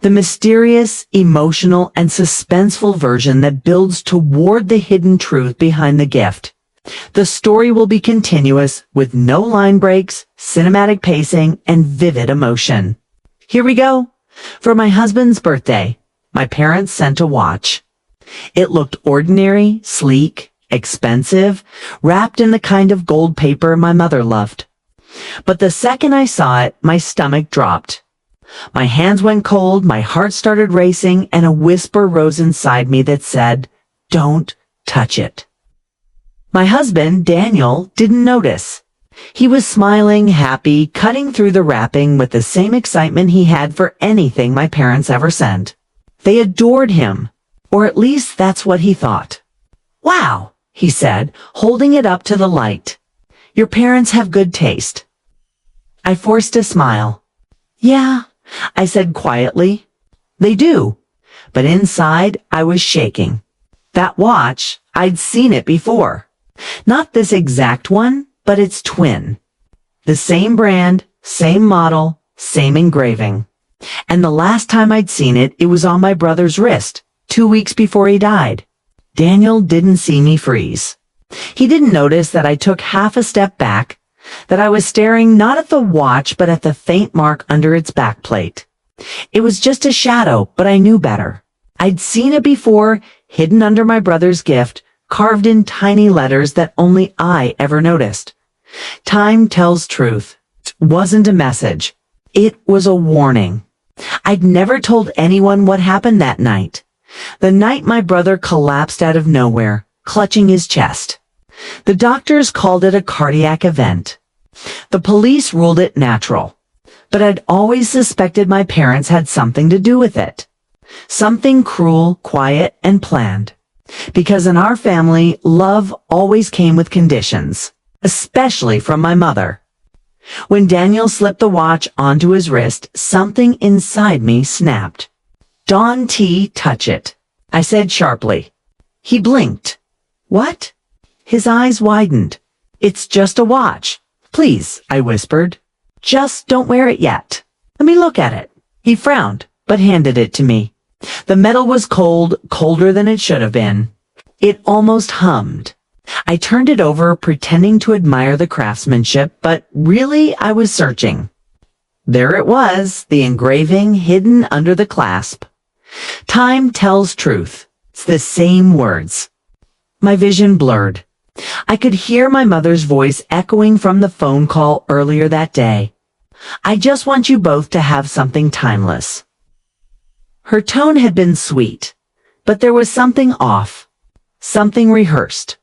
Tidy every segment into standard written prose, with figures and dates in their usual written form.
The mysterious, emotional, and suspenseful version that builds toward the hidden truth behind the gift. The story will be continuous with no line breaks, cinematic pacing, and vivid emotion. Here we go. For my husband's birthday, my parents sent a watch. It looked ordinary, sleek, expensive, wrapped in the kind of gold paper my mother loved. But the second I saw it, my stomach dropped. My hands went cold, my heart started racing, and a whisper rose inside me that said, "Don't touch it." My husband, Daniel, didn't notice. He was smiling, happy, cutting through the wrapping with the same excitement he had for anything my parents ever sent. They adored him, or at least that's what he thought. "Wow," he said, holding it up to the light. "Your parents have good taste." I forced a smile. "Yeah," I said quietly. "They do." But inside, I was shaking. That watch, I'd seen it before. Not this exact one, but its twin. The same brand, same model, same engraving. And the last time I'd seen it, it was on my brother's wrist, 2 weeks before he died. Daniel didn't see me freeze. He didn't notice that I took half a step back, that I was staring not at the watch but at the faint mark under its backplate. It was just a shadow, but I knew better. I'd seen it before, hidden under my brother's gift, carved in tiny letters that only I ever noticed. "Time tells truth." It wasn't a message. It was a warning. I'd never told anyone what happened that night. The night my brother collapsed out of nowhere, clutching his chest. The doctors called it a cardiac event. The police ruled it natural. But I'd always suspected my parents had something to do with it. Something cruel, quiet, and planned. Because in our family, love always came with conditions, especially from my mother. When Daniel slipped the watch onto his wrist, something inside me snapped. "Don't touch it," I said sharply. He blinked. "What?" His eyes widened. "It's just a watch. Please," I whispered. "Just don't wear it yet. Let me look at it." He frowned, but handed it to me. The metal was cold, colder than it should have been. It almost hummed. I turned it over, pretending to admire the craftsmanship, but really I was searching. There it was, the engraving hidden under the clasp. "Time tells truth." It's the same words. My vision blurred. I could hear my mother's voice echoing from the phone call earlier that day. "I just want you both to have something timeless." Her tone had been sweet, but there was something off, something rehearsed.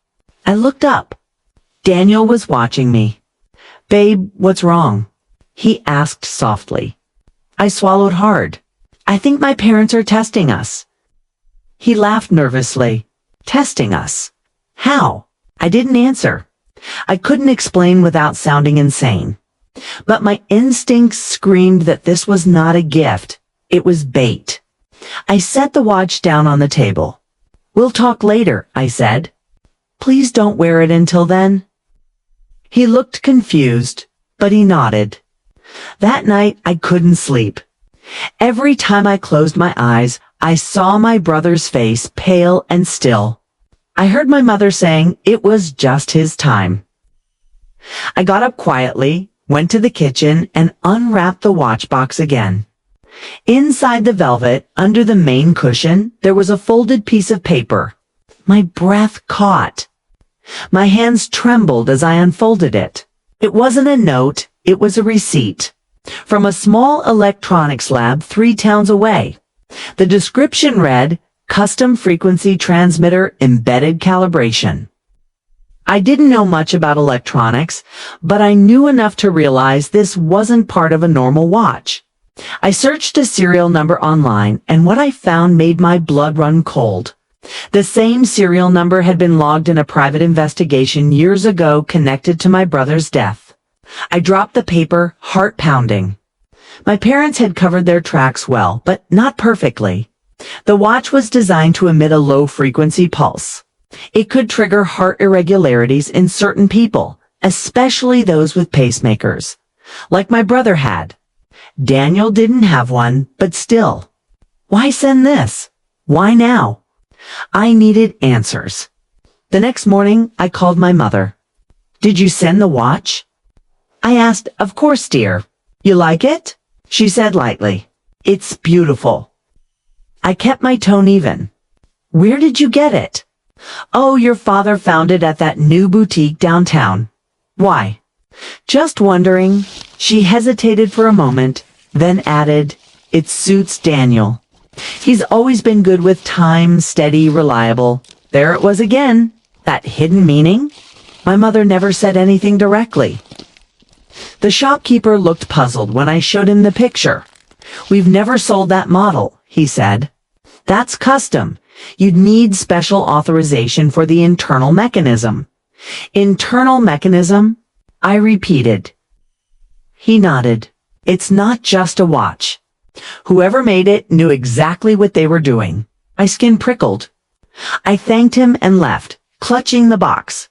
I looked up. Daniel was watching me. "Babe, what's wrong?" he asked softly. I swallowed hard. "I think my parents are testing us." He laughed nervously. "Testing us? How?" I didn't answer. I couldn't explain without sounding insane. But my instincts screamed that this was not a gift. It was bait. I set the watch down on the table. "We'll talk later," I said. "Please don't wear it until then." He looked confused, but he nodded. That night, I couldn't sleep. Every time I closed my eyes, I saw my brother's face, pale and still. I heard my mother saying it was just his time. I got up quietly, went to the kitchen, and unwrapped the watch box again. Inside the velvet, under the main cushion, there was a folded piece of paper. My breath caught. My hands trembled as I unfolded it. It wasn't a note, it was a receipt. From a small electronics lab 3 towns away. The description read, "Custom frequency transmitter embedded calibration." I didn't know much about electronics, but I knew enough to realize this wasn't part of a normal watch. I searched a serial number online, and what I found made my blood run cold. The same serial number had been logged in a private investigation years ago connected to my brother's death. I dropped the paper, heart pounding. My parents had covered their tracks well, but not perfectly. The watch was designed to emit a low-frequency pulse. It could trigger heart irregularities in certain people, especially those with pacemakers, like my brother had. Daniel didn't have one, but still, Why send this? Why now? I needed answers. The next morning, I called my mother. Did you send the watch? I asked, of course, dear. You like it? She said lightly. It's beautiful. I kept my tone even. Where did you get it? Oh, your father found it at that new boutique downtown. Why? Just wondering. She hesitated for a moment, then added, it suits Daniel. He's always been good with time, steady, reliable. There it was again. That hidden meaning? My mother never said anything directly. The shopkeeper looked puzzled when I showed him the picture. We've never sold that model, he said. That's custom. You'd need special authorization for the internal mechanism. Internal mechanism? I repeated. He nodded. It's not just a watch. Whoever made it knew exactly what they were doing. My skin prickled. I thanked him and left, clutching the box.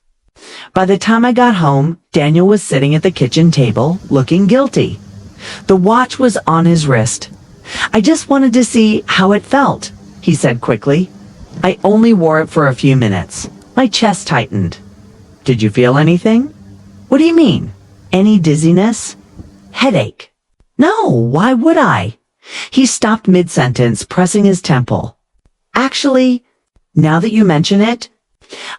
By the time I got home, Daniel was sitting at the kitchen table, looking guilty. The watch was on his wrist. I just wanted to see how it felt, he said quickly. I only wore it for a few minutes. My chest tightened. Did you feel anything? What do you mean? Any dizziness? Headache? No, why would I? He stopped mid-sentence, pressing his temple. Actually, now that you mention it,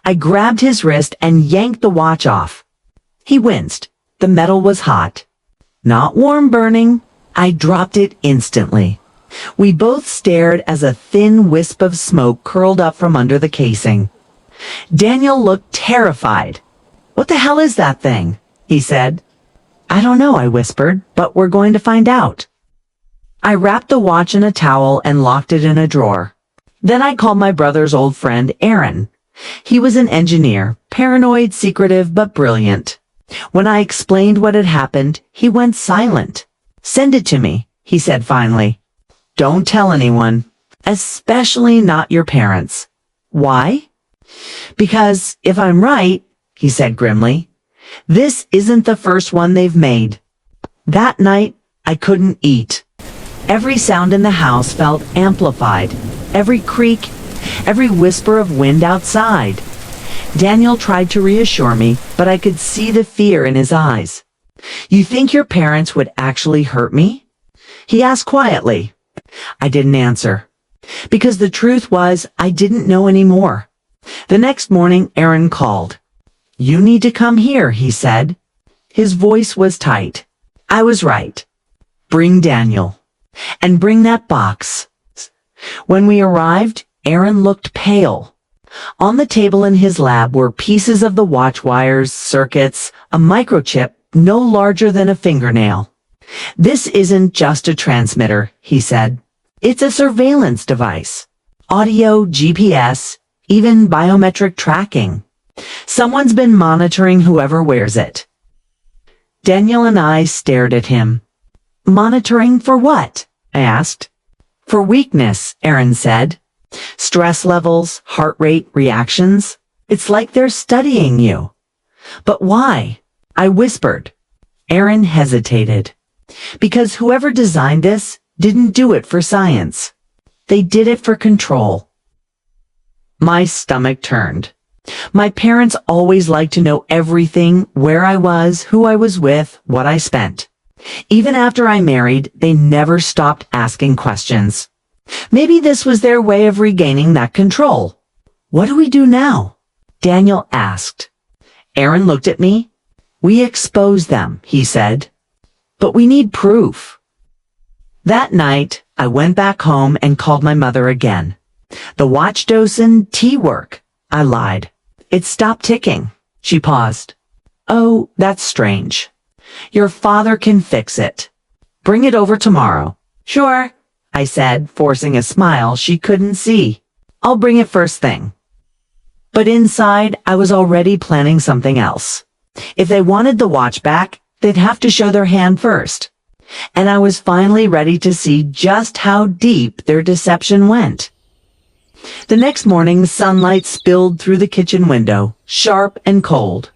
I grabbed his wrist and yanked the watch off. He winced. The metal was hot. Not warm burning. I dropped it instantly. We both stared as a thin wisp of smoke curled up from under the casing. Daniel looked terrified. What the hell is that thing? He said. I don't know, I whispered, but we're going to find out. I wrapped the watch in a towel and locked it in a drawer. Then I called my brother's old friend, Aaron. He was an engineer, paranoid, secretive, but brilliant. When I explained what had happened, he went silent. Send it to me, he said finally. Don't tell anyone, especially not your parents. Why? Because if I'm right, he said grimly, this isn't the first one they've made. That night, I couldn't eat. Every sound in the house felt amplified. Every creak, every whisper of wind outside. Daniel tried to reassure me, but I could see the fear in his eyes. You think your parents would actually hurt me? He asked quietly. I didn't answer. Because the truth was, I didn't know anymore. The next morning, Aaron called. You need to come here, he said. His voice was tight. I was right. Bring Daniel. And bring that box. When we arrived, Aaron looked pale. On the table in his lab were pieces of the watch wires, circuits, a microchip no larger than a fingernail. This isn't just a transmitter, he said. It's a surveillance device. Audio, GPS, even biometric tracking. Someone's been monitoring whoever wears it. Daniel and I stared at him. Monitoring for what? I asked. For weakness, Aaron said. Stress levels, heart rate, reactions. It's like they're studying you. But why? I whispered. Aaron hesitated. Because whoever designed this didn't do it for science. They did it for control. My stomach turned. My parents always liked to know everything, where I was, who I was with, what I spent. Even after I married, they never stopped asking questions. Maybe this was their way of regaining that control. What do we do now? Daniel asked. Aaron looked at me. We expose them, he said. But we need proof. That night, I went back home and called my mother again. The watch docent T-work. I lied. It stopped ticking. She paused. Oh, that's strange. Your father can fix it. Bring it over tomorrow. Sure, I said, forcing a smile she couldn't see. I'll bring it first thing. But inside, I was already planning something else. If they wanted the watch back, they'd have to show their hand first. And I was finally ready to see just how deep their deception went. The next morning, sunlight spilled through the kitchen window, sharp and cold.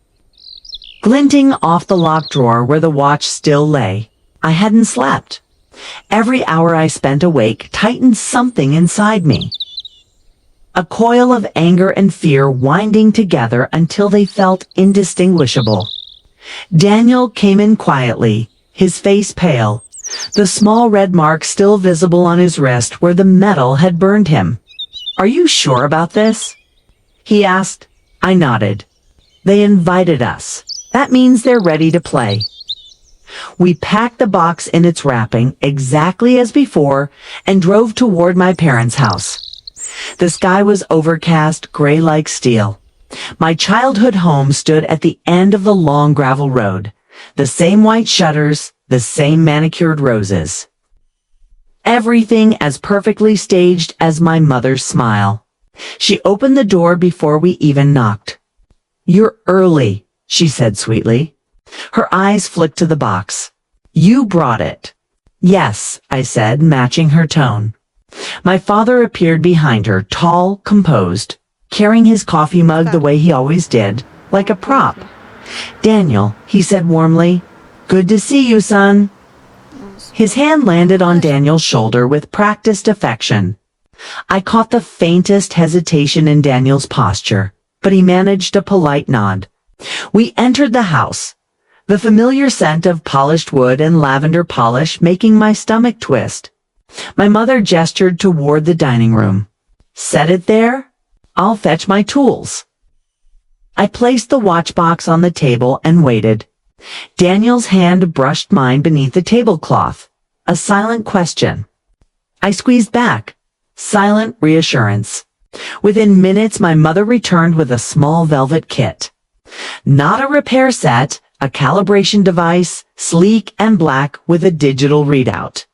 Glinting off the locked drawer where the watch still lay. I hadn't slept. Every hour I spent awake tightened something inside me. A coil of anger and fear winding together until they felt indistinguishable. Daniel came in quietly, his face pale, the small red mark still visible on his wrist where the metal had burned him. "Are you sure about this?" he asked. I nodded. "They invited us. That means they're ready to play." We packed the box in its wrapping exactly as before and drove toward my parents' house. The sky was overcast, gray like steel. My childhood home stood at the end of the long gravel road. The same white shutters, the same manicured roses. Everything as perfectly staged as my mother's smile. She opened the door before we even knocked. "You're early," she said sweetly. Her eyes flicked to the box. "You brought it." "Yes," I said, matching her tone. My father appeared behind her, tall, composed, carrying his coffee mug the way he always did, like a prop. "Daniel," he said warmly, "good to see you, son." His hand landed on Daniel's shoulder with practiced affection. I caught the faintest hesitation in Daniel's posture, but he managed a polite nod. We entered the house, the familiar scent of polished wood and lavender polish making my stomach twist. My mother gestured toward the dining room. "Set it there. I'll fetch my tools." I placed the watch box on the table and waited. Daniel's hand brushed mine beneath the tablecloth. A silent question. I squeezed back. Silent reassurance. Within minutes, my mother returned with a small velvet kit. Not a repair set, a calibration device, sleek and black with a digital readout.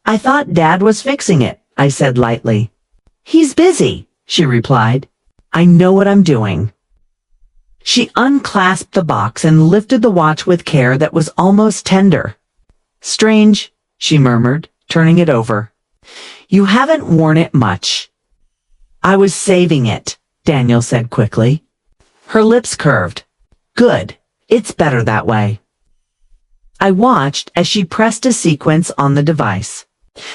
"I thought Dad was fixing it," I said lightly. "He's busy," she replied. "I know what I'm doing." She unclasped the box and lifted the watch with care that was almost tender. "Strange," she murmured, turning it over. "You haven't worn it much." "I was saving it," Daniel said quickly. Her lips curved. "Good. It's better that way." I watched as she pressed a sequence on the device.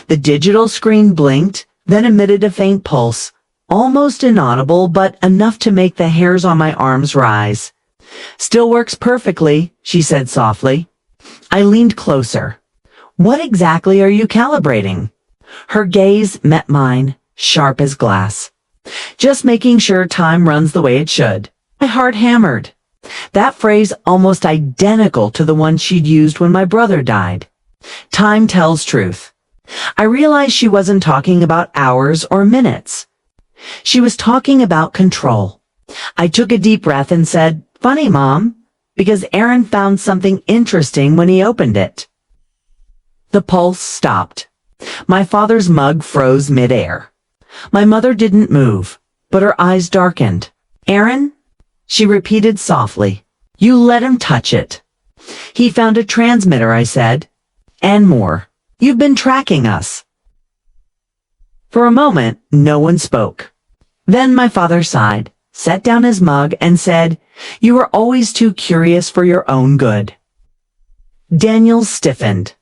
The digital screen blinked, then emitted a faint pulse, almost inaudible but enough to make the hairs on my arms rise. "Still works perfectly," she said softly. I leaned closer. "What exactly are you calibrating?" Her gaze met mine, sharp as glass. "Just making sure time runs the way it should." My heart hammered. That phrase almost identical to the one she'd used when my brother died. Time tells truth. I realized she wasn't talking about hours or minutes. She was talking about control. I took a deep breath and said, "Funny, Mom, because Aaron found something interesting when he opened it." The pulse stopped. My father's mug froze midair. My mother didn't move, but her eyes darkened. "Aaron?" she repeated softly. "You let him touch it." "He found a transmitter," I said. "And more. You've been tracking us." For a moment, no one spoke. Then my father sighed, set down his mug, and said, "You were always too curious for your own good." Daniel stiffened.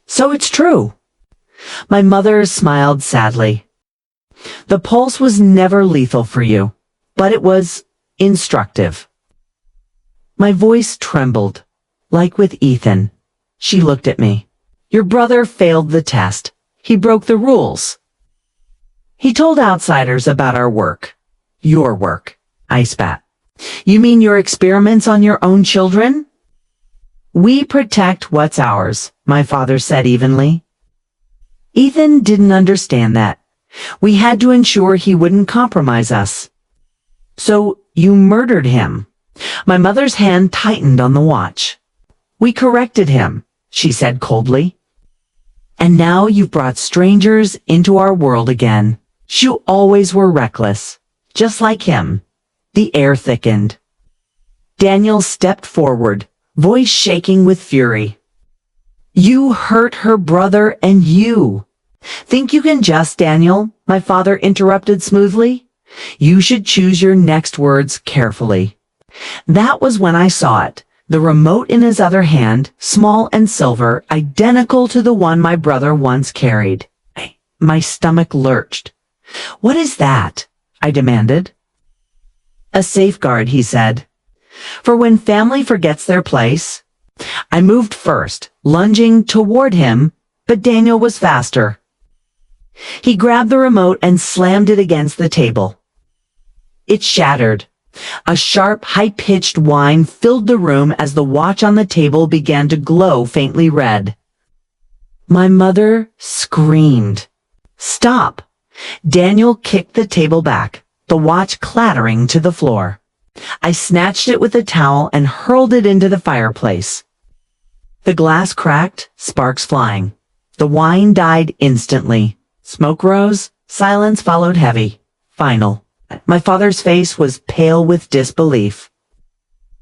"So it's true." My mother smiled sadly. "The pulse was never lethal for you, but it was instructive." My voice trembled, like with Ethan. She looked at me. "Your brother failed the test. He broke the rules. He told outsiders about our work." "Your work," I spat. "You mean your experiments on your own children?" "We protect what's ours," my father said evenly. Ethan didn't understand that. We had to ensure he wouldn't compromise us. "So you murdered him." My mother's hand tightened on the watch. "We corrected him," she said coldly. "And now you've brought strangers into our world again. You always were reckless, just like him." The air thickened. Daniel stepped forward, voice shaking with fury. "You hurt her brother and you." "Think you can just, Daniel?" my father interrupted smoothly. "You should choose your next words carefully." That was when I saw it. the remote in his other hand, small and silver, identical to the one my brother once carried. My stomach lurched. "What is that?" I demanded. "A safeguard," he said. "For when family forgets their place." I moved first, lunging toward him, but Daniel was faster. He grabbed the remote and slammed it against the table. It shattered. A sharp, high-pitched whine filled the room as the watch on the table began to glow faintly red. My mother screamed. "Stop!" Daniel kicked the table back, the watch clattering to the floor. I snatched it with a towel and hurled it into the fireplace. The glass cracked, sparks flying. The wine died instantly. Smoke rose, silence followed heavy. Final. My father's face was pale with disbelief.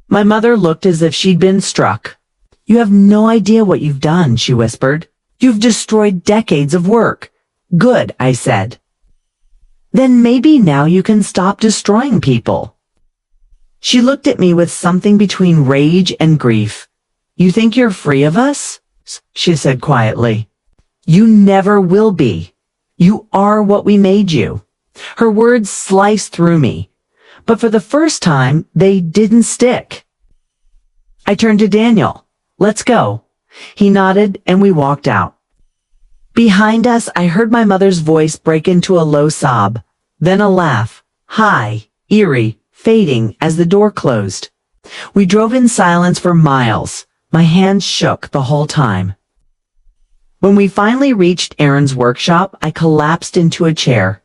My mother looked as if she'd been struck. "You have no idea what you've done," she whispered. "You've destroyed decades of work." "Good," I said. "Then maybe now you can stop destroying people." She looked at me with something between rage and grief. "You think you're free of us?" she said quietly. "You never will be. You are what we made you." Her words sliced through me, but for the first time, they didn't stick. I turned to Daniel. "Let's go." He nodded and we walked out. Behind us, I heard my mother's voice break into a low sob, then a laugh, high, eerie, fading as the door closed. We drove in silence for miles. My hands shook the whole time. When we finally reached Aaron's workshop, I collapsed into a chair.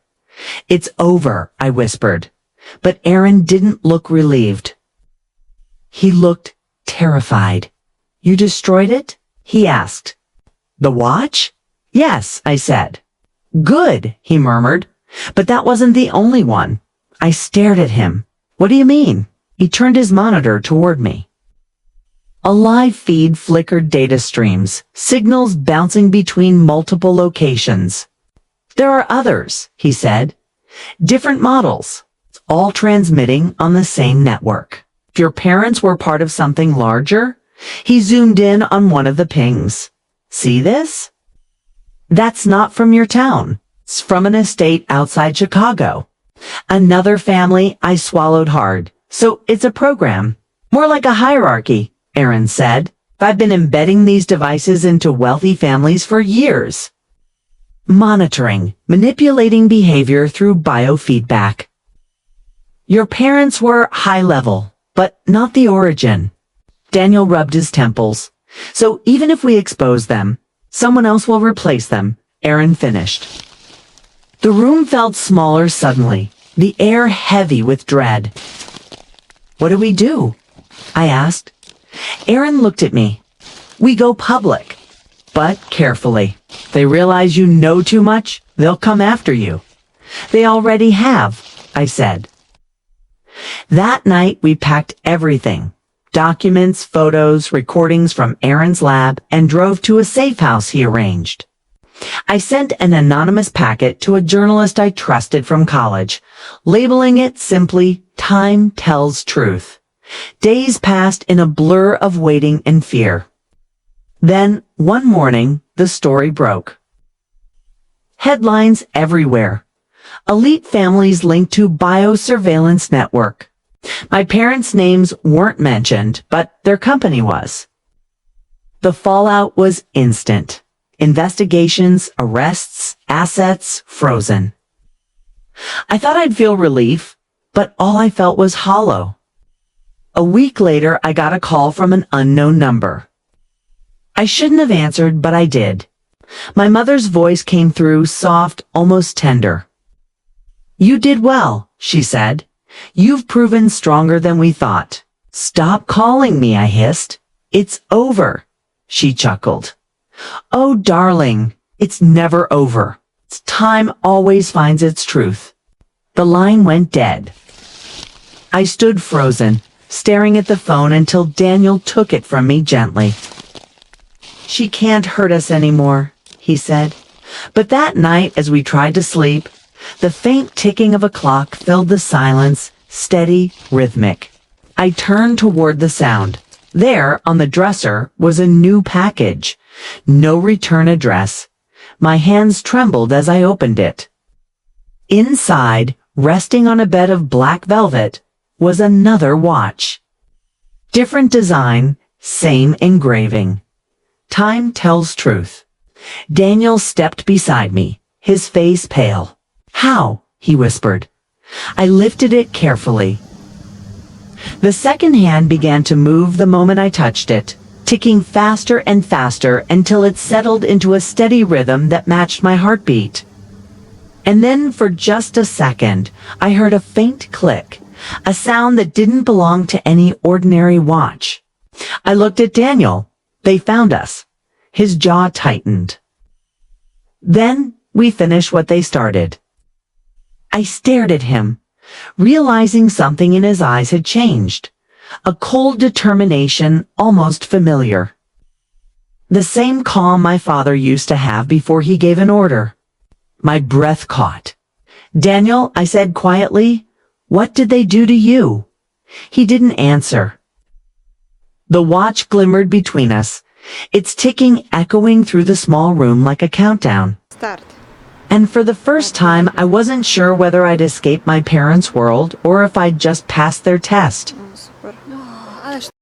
"It's over," I whispered, but Aaron didn't look relieved. He looked terrified. "You destroyed it?" he asked. "The watch?" "Yes," I said. "Good," he murmured, but that wasn't the only one. I stared at him. "What do you mean?" He turned his monitor toward me. A live feed flickered data streams, signals bouncing between multiple locations. "There are others," he said. "Different models, all transmitting on the same network. If your parents were part of something larger," he zoomed in on one of the pings. "See this? That's not from your town. It's from an estate outside Chicago. Another family." I swallowed hard. "So it's a program. More like a hierarchy," Aaron said. "I've been embedding these devices into wealthy families for years. Monitoring, manipulating behavior through biofeedback. Your parents were high level, but not the origin." Daniel rubbed his temples. "So even if we expose them, someone else will replace them," Aaron finished. The room felt smaller suddenly, the air heavy with dread. "What do we do?" I asked. Aaron looked at me. "We go public, but carefully. If they realize you know too much, they'll come after you." "They already have," I said. That night we packed everything. Documents, photos, recordings from Aaron's lab, and drove to a safe house he arranged. I sent an anonymous packet to a journalist I trusted from college, labeling it simply, "Time Tells Truth." Days passed in a blur of waiting and fear. Then, one morning, the story broke. Headlines everywhere. Elite families linked to biosurveillance network. My parents' names weren't mentioned, but their company was. The fallout was instant. Investigations, arrests, assets frozen. I thought I'd feel relief, but all I felt was hollow. A week later, I got a call from an unknown number. I shouldn't have answered, but I did. My mother's voice came through, soft, almost tender. "You did well," she said. "You've proven stronger than we thought." "Stop calling me," I hissed. "It's over," she chuckled. "Oh, darling, it's never over. Time always finds its truth." The line went dead. I stood frozen, staring at the phone until Daniel took it from me gently. "She can't hurt us anymore," he said. But that night, as we tried to sleep, the faint ticking of a clock filled the silence, steady, rhythmic. I turned toward the sound. There, on the dresser, was a new package. No return address. My hands trembled as I opened it. Inside, resting on a bed of black velvet, was another watch. Different design, same engraving. Time tells truth. Daniel stepped beside me, his face pale. "How?" he whispered. I lifted it carefully. The second hand began to move the moment I touched it, ticking faster and faster until it settled into a steady rhythm that matched my heartbeat. And then, for just a second, I heard a faint click, a sound that didn't belong to any ordinary watch. I looked at Daniel. They found us. His jaw tightened. Then, we finished what they started. I stared at him, realizing something in his eyes had changed. A cold determination, almost familiar. The same calm my father used to have before he gave an order. My breath caught. "Daniel," I said quietly, "what did they do to you?" He didn't answer. The watch glimmered between us, its ticking echoing through the small room like a countdown. Start. And for the first time, I wasn't sure whether I'd escaped my parents' world or if I'd just passed their test. Super.